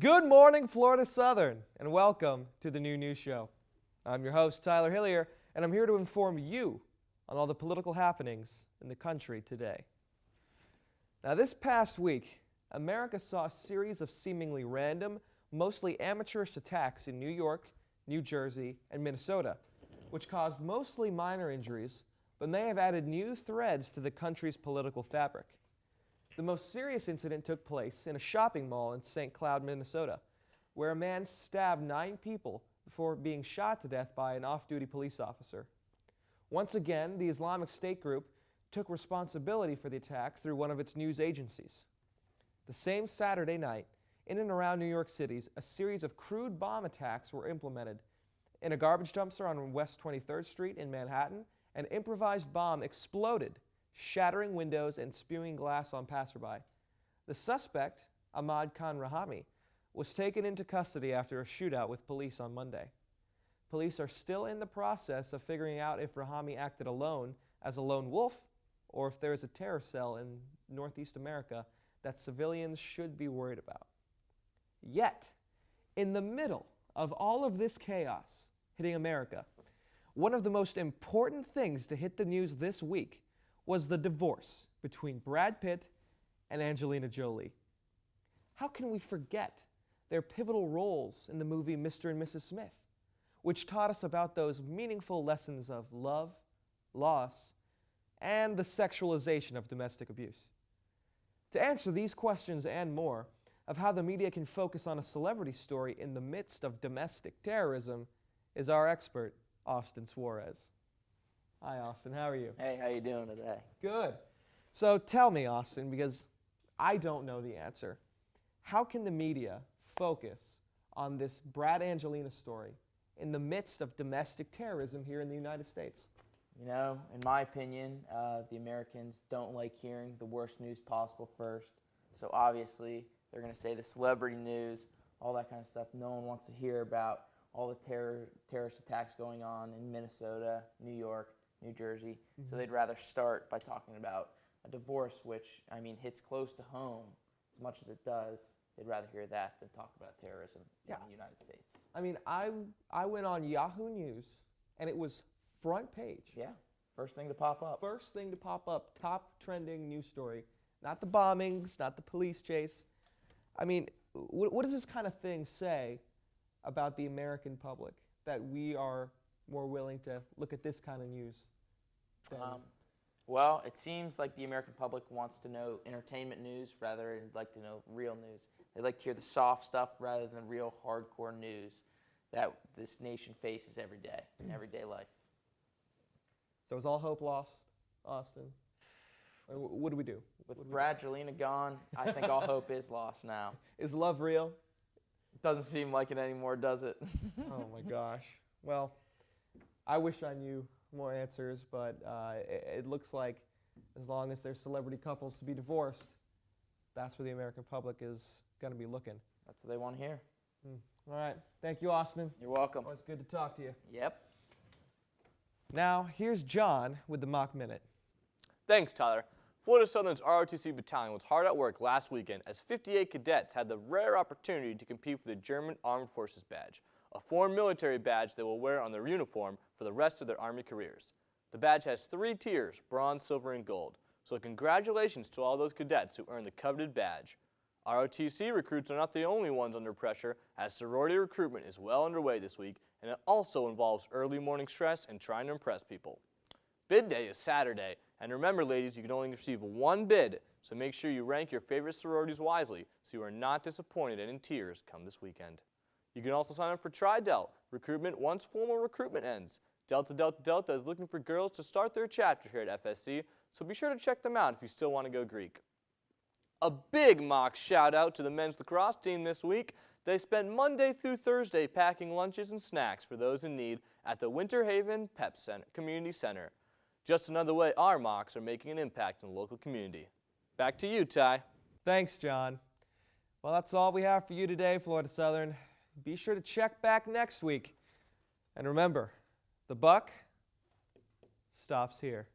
Good morning, Florida Southern, and welcome to the new news show. I'm your host, Tyler Hillier, and I'm here to inform you on all the political happenings in the country today. Now, this past week, America saw a series of seemingly random, mostly amateurish attacks in New York, New Jersey, and Minnesota, which caused mostly minor injuries, but may have added new threads to the country's political fabric. The most serious incident took place in a shopping mall in St. Cloud, Minnesota, where a man stabbed 9 people before being shot to death by an off-duty police officer. Once again, the Islamic State group took responsibility for the attack through one of its news agencies. The same Saturday night, in and around New York City, a series of crude bomb attacks were implemented. In a garbage dumpster on West 23rd Street in Manhattan, an improvised bomb exploded, shattering windows and spewing glass on passerby. The suspect, Ahmad Khan Rahami, was taken into custody after a shootout with police on Monday. Police are still in the process of figuring out if Rahami acted alone as a lone wolf or if there is a terror cell in Northeast America that civilians should be worried about. Yet, in the middle of all of this chaos hitting America, one of the most important things to hit the news this week was the divorce between Brad Pitt and Angelina Jolie. How can we forget their pivotal roles in the movie Mr. and Mrs. Smith, which taught us about those meaningful lessons of love, loss, and the sexualization of domestic abuse? To answer these questions and more of how the media can focus on a celebrity story in the midst of domestic terrorism is our expert, Austin Suarez. Hi, Austin. How are you? Hey, how you doing today? Good. So tell me, Austin, because I don't know the answer. How can the media focus on this Brad Angelina story in the midst of domestic terrorism here in the United States? You know, in my opinion, the Americans don't like hearing the worst news possible first. So obviously, they're going to say the celebrity news, all that kind of stuff. No one wants to hear about all the terrorist attacks going on in Minnesota, New York, New Jersey. So they'd rather start by talking about a divorce, which, I mean, hits close to home as much as it does. They'd rather hear that than talk about terrorism in the United States. I mean, I went on Yahoo News, and it was front page. Yeah, first thing to pop up. First thing to pop up, top trending news story. Not the bombings, not the police chase. I mean, what does this kind of thing say about the American public, that we are more willing to look at this kind of news? Well, it seems like the American public wants to know entertainment news rather than like to know real news. They like to hear the soft stuff rather than real hardcore news that this nation faces every day in everyday life. So is all hope lost, Austin? Or what do we do? With Bradgelina gone, I think all hope is lost now. Is love real? It doesn't seem like it anymore, does it? Oh my gosh. Well, I wish I knew more answers, but it looks like as long as there's celebrity couples to be divorced, that's where the American public is going to be looking. That's what they want to hear. All right. Thank you, Austin. You're welcome. Well, it's good to talk to you. Yep. Now, here's John with the Mock Minute. Thanks, Tyler. Florida Southern's ROTC battalion was hard at work last weekend as 58 cadets had the rare opportunity to compete for the German Armed Forces Badge, a foreign military badge they will wear on their uniform for the rest of their Army careers. The badge has 3 tiers, bronze, silver, and gold. So congratulations to all those cadets who earned the coveted badge. ROTC recruits are not the only ones under pressure, as sorority recruitment is well underway this week, and it also involves early morning stress and trying to impress people. Bid day is Saturday, and remember, ladies, you can only receive 1 bid, so make sure you rank your favorite sororities wisely so you are not disappointed and in tears come this weekend. You can also sign up for Tri-Delt recruitment once formal recruitment ends. Delta Delta Delta is looking for girls to start their chapter here at FSC, so be sure to check them out if you still want to go Greek. A big mock shout out to the men's lacrosse team this week. They spent Monday through Thursday packing lunches and snacks for those in need at the Winter Haven Pep Center, Community Center. Just another way our mocks are making an impact in the local community. Back to you, Ty. Thanks, John. Well, that's all we have for you today, Florida Southern. Be sure to check back next week. And remember, the buck stops here.